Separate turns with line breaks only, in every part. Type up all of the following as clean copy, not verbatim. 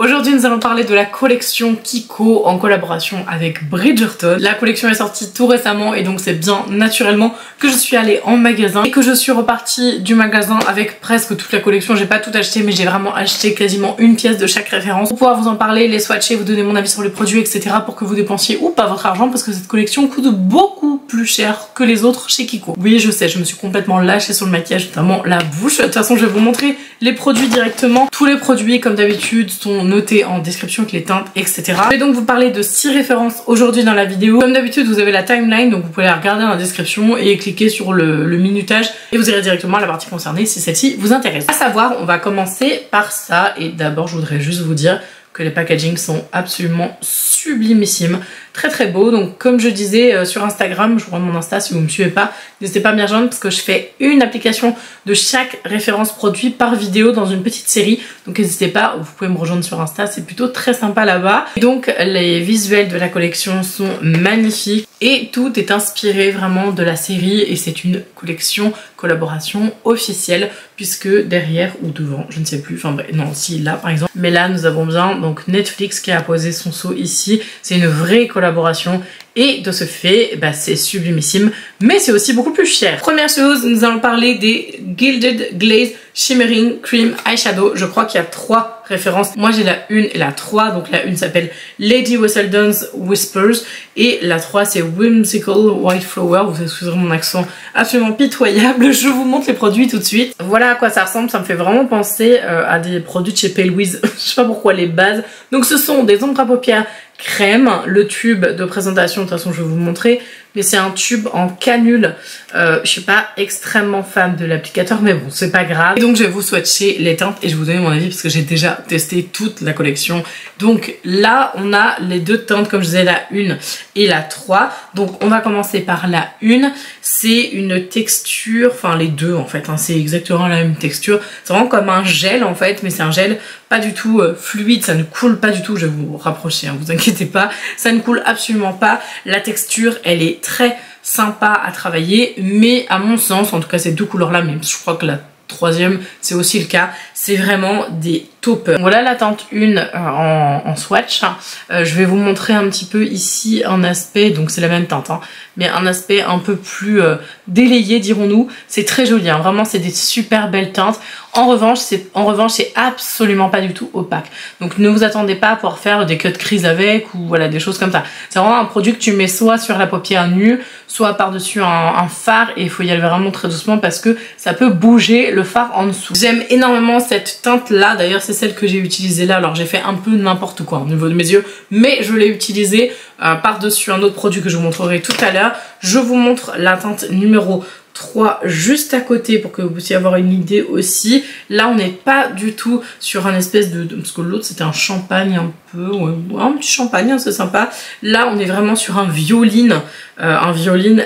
Aujourd'hui nous allons parler de la collection Kiko en collaboration avec Bridgerton. La collection est sortie tout récemment et donc c'est bien naturellement que je suis allée en magasin et que je suis repartie du magasin avec presque toute la collection. J'ai pas tout acheté mais j'ai vraiment acheté quasiment une pièce de chaque référence pour pouvoir vous en parler, les swatcher, vous donner mon avis sur les produits etc. pour que vous dépensiez ou pas votre argent parce que cette collection coûte beaucoup plus cher que les autres chez Kiko. Oui je sais, je me suis complètement lâchée sur le maquillage, notamment la bouche. De toute façon je vais vous montrer les produits directement. Tous les produits comme d'habitude sont notés en description avec les teintes etc. Je vais donc vous parler de 6 références aujourd'hui dans la vidéo. Comme d'habitude vous avez la timeline donc vous pouvez la regarder dans la description et cliquer sur le minutage et vous irez directement à la partie concernée si celle-ci vous intéresse. À savoir, on va commencer par ça et d'abord je voudrais juste vous dire que les packagings sont absolument sublimissimes, très très beaux. Donc comme je disais sur Instagram, je vous rends mon Insta si vous ne me suivez pas, n'hésitez pas à m'y rejoindre parce que je fais une application de chaque référence produit par vidéo dans une petite série. Donc n'hésitez pas, vous pouvez me rejoindre sur Insta, c'est plutôt très sympa là-bas. Donc les visuels de la collection sont magnifiques et tout est inspiré vraiment de la série et c'est une collection collaboration officielle puisque derrière ou devant, je ne sais plus, enfin bref, non si là par exemple, mais là nous avons bien donc Netflix qui a posé son sceau ici, c'est une vraie collaboration et de ce fait bah, c'est sublimissime mais c'est aussi beaucoup plus cher. Première chose, nous allons parler des Gilded Glaze Shimmering Cream Eyeshadow. Je crois qu'il y a 3 références. Moi j'ai la 1 et la 3. Donc la 1 s'appelle Lady Whistledown's Whispers et la 3 c'est Whimsical White Flower. Vous excuserez mon accent absolument pitoyable. Je vous montre les produits tout de suite. Voilà à quoi ça ressemble. Ça me fait vraiment penser à des produits de chez Pale Wiz. Je sais pas pourquoi les bases. Donc ce sont des ombres à paupières crème, le tube de présentation, de toute façon je vais vous montrer, mais c'est un tube en canule, je suis pas extrêmement fan de l'applicateur mais bon c'est pas grave. Et donc je vais vous swatcher les teintes et je vais vous donner mon avis parce que j'ai déjà testé toute la collection. Donc là on a les deux teintes comme je disais, la 1 et la 3. Donc on va commencer par la 1, c'est une texture, enfin les deux en fait, hein, c'est exactement la même texture, c'est vraiment comme un gel en fait, mais c'est un gel pas du tout fluide, ça ne coule pas du tout, je vais vous rapprocher, hein, vous inquiétez pas, ça ne coule absolument pas, la texture elle est très sympa à travailler, mais à mon sens, en tout cas ces deux couleurs là, mais je crois que la troisième c'est aussi le cas, c'est vraiment des toppers. Voilà la teinte 1 en swatch. Je vais vous montrer un petit peu ici un aspect, donc c'est la même teinte, hein, mais un aspect un peu plus délayé dirons-nous. C'est très joli, hein, vraiment c'est des super belles teintes. En revanche c'est absolument pas du tout opaque. Donc ne vous attendez pas à pouvoir faire des cut crease avec ou voilà des choses comme ça. C'est vraiment un produit que tu mets soit sur la paupière nue, soit par-dessus un fard et il faut y aller vraiment très doucement parce que ça peut bouger le fard en dessous. J'aime énormément cette teinte là, d'ailleurs c'est celle que j'ai utilisée là, alors j'ai fait un peu n'importe quoi au niveau de mes yeux, mais je l'ai utilisée par-dessus un autre produit que je vous montrerai tout à l'heure. Je vous montre la teinte numéro 3 juste à côté pour que vous puissiez avoir une idée aussi. Là on n'est pas du tout sur un espèce de parce que l'autre c'était un champagne un peu, ouais, un petit champagne, hein, c'est sympa. Là on est vraiment sur un violine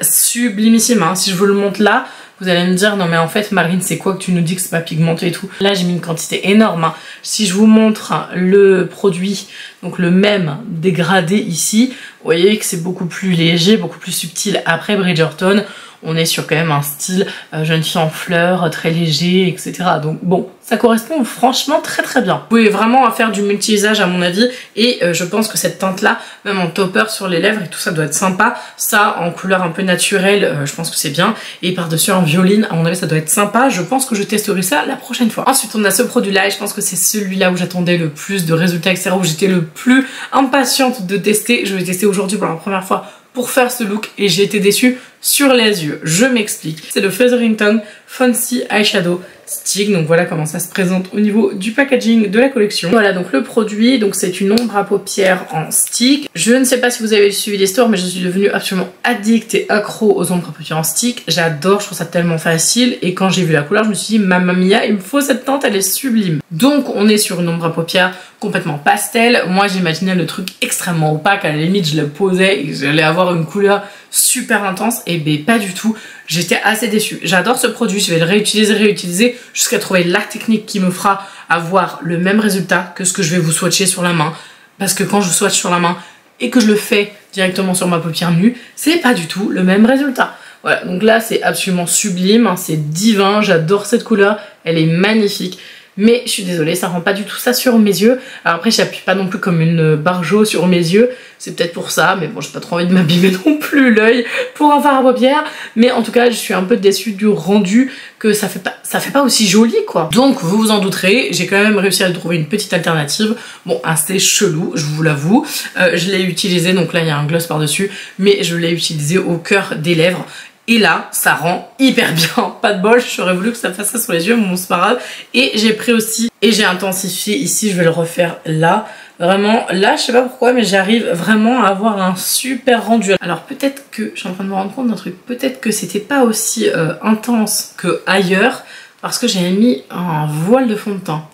sublimissime, hein. Si je vous le montre là, vous allez me dire non mais en fait Marine c'est quoi que tu nous dis que c'est pas pigmenté et tout. Là j'ai mis une quantité énorme, hein. Si je vous montre le produit, donc le même dégradé ici, vous voyez que c'est beaucoup plus léger, beaucoup plus subtil. Après Bridgerton on est sur quand même un style jeune fille en fleurs, très léger, etc. Donc bon, ça correspond franchement très très bien. Vous pouvez vraiment faire du multi-usage à mon avis et je pense que cette teinte là, même en topper sur les lèvres et tout ça doit être sympa. Ça en couleur un peu naturelle, je pense que c'est bien. Et par-dessus en violine, à mon avis ça doit être sympa. Je pense que je testerai ça la prochaine fois. Ensuite on a ce produit là et je pense que c'est celui-là où j'attendais le plus de résultats, etc. Où j'étais le plus impatiente de tester. Je vais tester aujourd'hui pour la première fois pour faire ce look et j'ai été déçue sur les yeux. Je m'explique. C'est le Featherington Fancy Eyeshadow Stick. Donc voilà comment ça se présente au niveau du packaging de la collection. Voilà donc le produit. Donc c'est une ombre à paupières en stick. Je ne sais pas si vous avez suivi l'histoire mais je suis devenue absolument addict et accro aux ombres à paupières en stick. J'adore, je trouve ça tellement facile et quand j'ai vu la couleur je me suis dit mamma mia, il me faut cette teinte, elle est sublime. Donc on est sur une ombre à paupières complètement pastel. Moi j'imaginais le truc extrêmement opaque, à la limite je le posais et j'allais avoir une couleur super intense et ben pas du tout. J'étais assez déçue. J'adore ce produit, je vais le réutiliser jusqu'à trouver la technique qui me fera avoir le même résultat que ce que je vais vous swatcher sur la main. Parce que quand je swatch sur la main et que je le fais directement sur ma paupière nue, c'est pas du tout le même résultat. Voilà, donc là c'est absolument sublime, hein, c'est divin, j'adore cette couleur, elle est magnifique. mais je suis désolée, ça rend pas du tout ça sur mes yeux. Alors après j'appuie pas non plus comme une barjo sur mes yeux, c'est peut-être pour ça, mais bon j'ai pas trop envie de m'abîmer non plus l'œil pour un fard à paupières, mais en tout cas je suis un peu déçue du rendu, que ça fait pas aussi joli quoi. Donc vous vous en douterez, j'ai quand même réussi à trouver une petite alternative, bon assez chelou je vous l'avoue, je l'ai utilisé, donc là il y a un gloss par dessus, mais je l'ai utilisé au cœur des lèvres. Et là, ça rend hyper bien. Pas de bol, j'aurais voulu que ça fasse ça sur les yeux, mais bon, c'est pas grave. Et j'ai pris aussi, et j'ai intensifié ici, je vais le refaire là. Vraiment, là, je sais pas pourquoi, mais j'arrive vraiment à avoir un super rendu. Alors peut-être que, je suis en train de me rendre compte d'un truc, peut-être que c'était pas aussi intense que ailleurs, parce que j'ai mis un voile de fond de teint.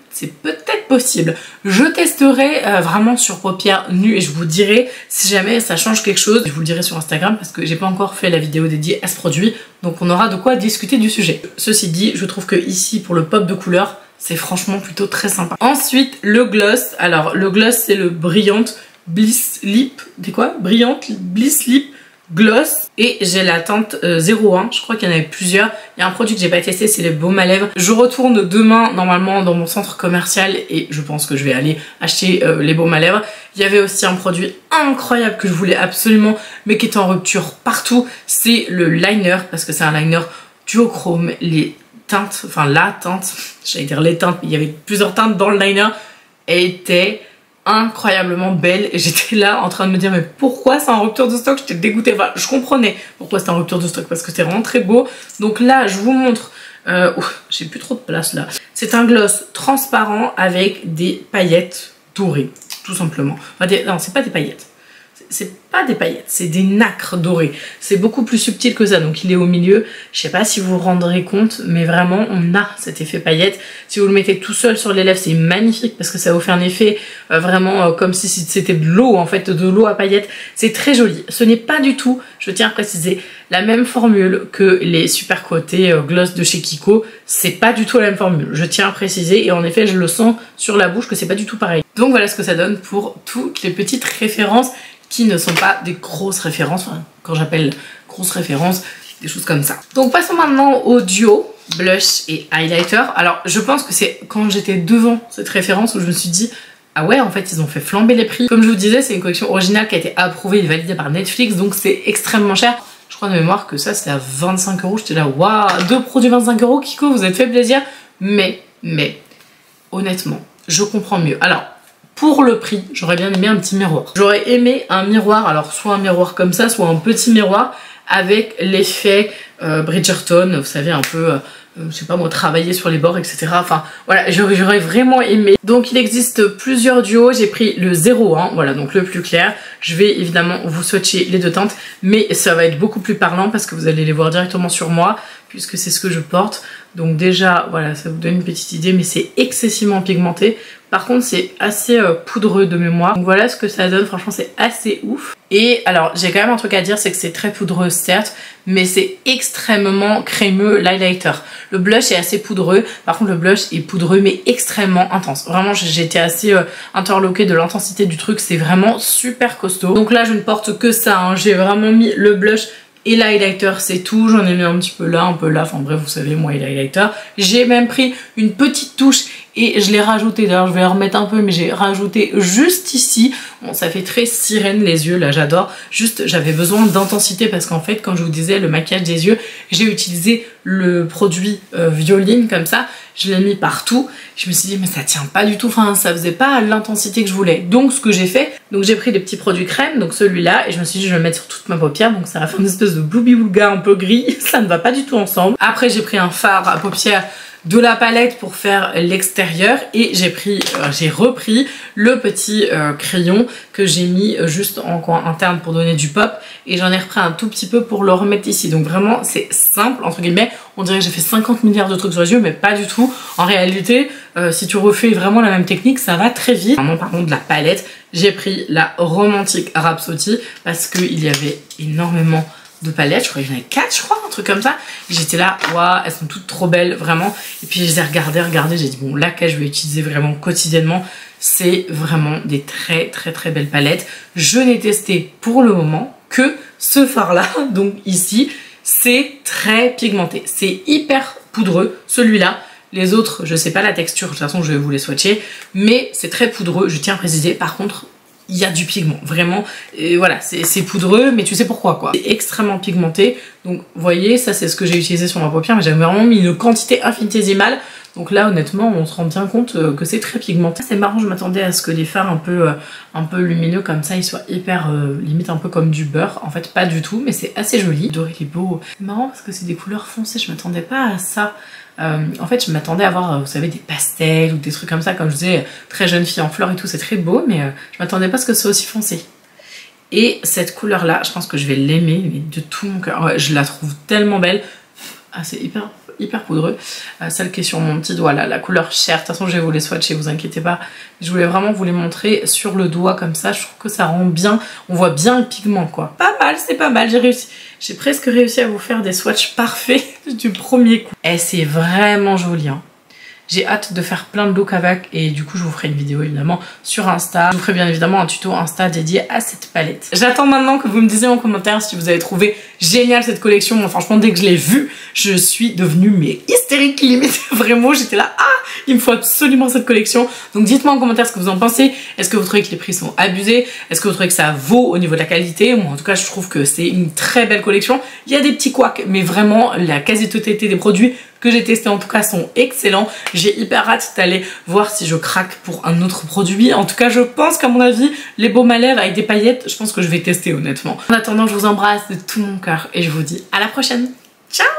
C'est peut-être possible. Je testerai vraiment sur paupières nues et je vous dirai si jamais ça change quelque chose. Je vous le dirai sur Instagram parce que j'ai pas encore fait la vidéo dédiée à ce produit, donc on aura de quoi discuter du sujet. Ceci dit, je trouve que ici pour le pop de couleur, c'est franchement plutôt très sympa. Ensuite, le gloss. Alors le gloss c'est le Brilliant Bliss Lip. C'est quoi? Brilliant Bliss Lip Gloss, et j'ai la teinte 01, je crois qu'il y en avait plusieurs. Il y a un produit que j'ai pas testé, c'est les baumes à lèvres. Je retourne demain normalement dans mon centre commercial et je pense que je vais aller acheter les baumes à lèvres. Il y avait aussi un produit incroyable que je voulais absolument mais qui est en rupture partout, c'est le liner, parce que c'est un liner duochrome. Les teintes, enfin la teinte, j'allais dire les teintes, mais il y avait plusieurs teintes dans le liner, et était incroyablement belle, et j'étais là en train de me dire mais pourquoi c'est en rupture de stock. J'étais dégoûtée, enfin je comprenais pourquoi c'était en rupture de stock parce que c'était vraiment très beau. Donc là je vous montre, j'ai plus trop de place là, c'est un gloss transparent avec des paillettes dorées tout simplement, enfin, non c'est pas des paillettes, c'est pas des paillettes, c'est des nacres dorées. C'est beaucoup plus subtil que ça, donc il est au milieu. Je sais pas si vous vous rendrez compte, mais vraiment on a cet effet paillette. Si vous le mettez tout seul sur les lèvres, c'est magnifique parce que ça vous fait un effet vraiment comme si c'était de l'eau en fait, de l'eau à paillettes. C'est très joli. Ce n'est pas du tout, je tiens à préciser, la même formule que les super cotés gloss de chez Kiko. C'est pas du tout la même formule, je tiens à préciser, et en effet je le sens sur la bouche que c'est pas du tout pareil. Donc voilà ce que ça donne pour toutes les petites références qui ne sont pas des grosses références, enfin, quand j'appelle grosses références, des choses comme ça. Donc passons maintenant au duo blush et highlighter. Alors je pense que c'est quand j'étais devant cette référence où je me suis dit ah ouais, en fait ils ont fait flamber les prix. Comme je vous disais, c'est une collection originale qui a été approuvée et validée par Netflix, donc c'est extrêmement cher. Je crois de mémoire que ça c'était à 25 €. J'étais là waouh, 2 produits 25 €, Kiko, vous êtes fait plaisir. Mais honnêtement, je comprends mieux. Alors pour le prix, j'aurais bien aimé un petit miroir. J'aurais aimé un miroir, alors soit un miroir comme ça, soit un petit miroir avec l'effet Bridgerton, vous savez, un peu, je sais pas moi, travailler sur les bords, etc. Enfin, voilà, j'aurais vraiment aimé. Donc il existe plusieurs duos, j'ai pris le 01, voilà, donc le plus clair. Je vais évidemment vous swatcher les deux teintes, mais ça va être beaucoup plus parlant parce que vous allez les voir directement sur moi, puisque c'est ce que je porte. Donc déjà, voilà, ça vous donne une petite idée, mais c'est excessivement pigmenté. Par contre, c'est assez poudreux de mémoire. Donc voilà ce que ça donne, franchement, c'est assez ouf. Et alors, j'ai quand même un truc à dire, c'est que c'est très poudreux, certes, mais c'est extrêmement crémeux l'highlighter. Le blush est assez poudreux, par contre le blush est poudreux, mais extrêmement intense. Vraiment, j'étais assez interloquée de l'intensité du truc, c'est vraiment super costaud. Donc là, je ne porte que ça, hein. J'ai vraiment mis le blush et l'highlighter, c'est tout. J'en ai mis un petit peu là, un peu là, enfin bref, vous savez, moi et l'highlighter. J'ai même pris une petite touche et je l'ai rajouté, d'ailleurs je vais la remettre un peu, mais j'ai rajouté juste ici. Bon, ça fait très sirène les yeux, là j'adore. Juste, j'avais besoin d'intensité parce qu'en fait, quand je vous disais le maquillage des yeux, j'ai utilisé le produit Violine comme ça. Je l'ai mis partout. Je me suis dit mais ça tient pas du tout, enfin ça faisait pas l'intensité que je voulais. Donc ce que j'ai fait, donc j'ai pris des petits produits crème, donc celui-là, et je me suis dit je vais le mettre sur toute ma paupière, donc ça va faire une espèce de bloubi-boulga un peu gris, ça ne va pas du tout ensemble. Après j'ai pris un fard à paupières de la palette pour faire l'extérieur, et j'ai repris le petit crayon que j'ai mis juste en coin interne pour donner du pop, et j'en ai repris un tout petit peu pour le remettre ici. Donc vraiment c'est simple entre guillemets, on dirait que j'ai fait 50 milliards de trucs sur les yeux, mais pas du tout. En réalité, si tu refais vraiment la même technique, ça va très vite. Vraiment, par contre, de la palette, j'ai pris la Romantic Rhapsody parce qu'il y avait énormément de palettes. Je crois qu'il y en avait 4, je crois, un truc comme ça. J'étais là, waouh, elles sont toutes trop belles, vraiment. Et puis je les ai regardées, j'ai dit bon, là que je vais utiliser vraiment quotidiennement, c'est vraiment des très très très belles palettes. Je n'ai testé pour le moment que ce fard là, donc ici, c'est très pigmenté, c'est hyper poudreux. Celui-là, Les autres, je sais pas la texture, de toute façon je vais vous les swatcher, mais c'est très poudreux, je tiens à préciser. Par contre, il y a du pigment, vraiment, et voilà, c'est poudreux, mais tu sais pourquoi quoi. C'est extrêmement pigmenté, donc vous voyez, ça c'est ce que j'ai utilisé sur ma paupière, mais j'avais vraiment mis une quantité infinitésimale, donc là honnêtement on se rend bien compte que c'est très pigmenté. C'est marrant, je m'attendais à ce que les fards un peu lumineux comme ça, ils soient hyper, limite un peu comme du beurre, en fait pas du tout, mais c'est assez joli. Le doré il est beau, c'est marrant parce que c'est des couleurs foncées, je m'attendais pas à ça. En fait je m'attendais à avoir vous savez des pastels ou des trucs comme ça, comme je disais très jeune fille en fleurs et tout, c'est très beau, mais je m'attendais pas à ce que ce soit aussi foncé. Et cette couleur là je pense que je vais l'aimer mais de tout mon cœur. Ouais, je la trouve tellement belle. Ah c'est hyper poudreux. Celle qui est sur mon petit doigt là, la couleur chair, de toute façon je vais vous les swatcher, vous inquiétez pas. Je voulais vraiment vous les montrer sur le doigt comme ça, je trouve que ça rend bien, on voit bien le pigment quoi. Pas mal, c'est pas mal, j'ai réussi. J'ai presque réussi à vous faire des swatchs parfaits du premier coup. Et c'est vraiment joli hein. J'ai hâte de faire plein de looks avec et du coup je vous ferai une vidéo évidemment sur Insta. Je vous ferai bien évidemment un tuto Insta dédié à cette palette. J'attends maintenant que vous me disiez en commentaire si vous avez trouvé génial cette collection. Moi franchement dès que je l'ai vue, je suis devenue mais hystérique limite. Vraiment j'étais là, ah il me faut absolument cette collection. Donc dites-moi en commentaire ce que vous en pensez. Est-ce que vous trouvez que les prix sont abusés? Est-ce que vous trouvez que ça vaut au niveau de la qualité? Moi en tout cas je trouve que c'est une très belle collection. Il y a des petits couacs mais vraiment la quasi-totalité des produits que j'ai testé en tout cas sont excellents. J'ai hyper hâte d'aller voir si je craque pour un autre produit. En tout cas je pense qu'à mon avis les baumes à lèvres avec des paillettes, je pense que je vais tester honnêtement. En attendant je vous embrasse de tout mon cœur et je vous dis à la prochaine. Ciao!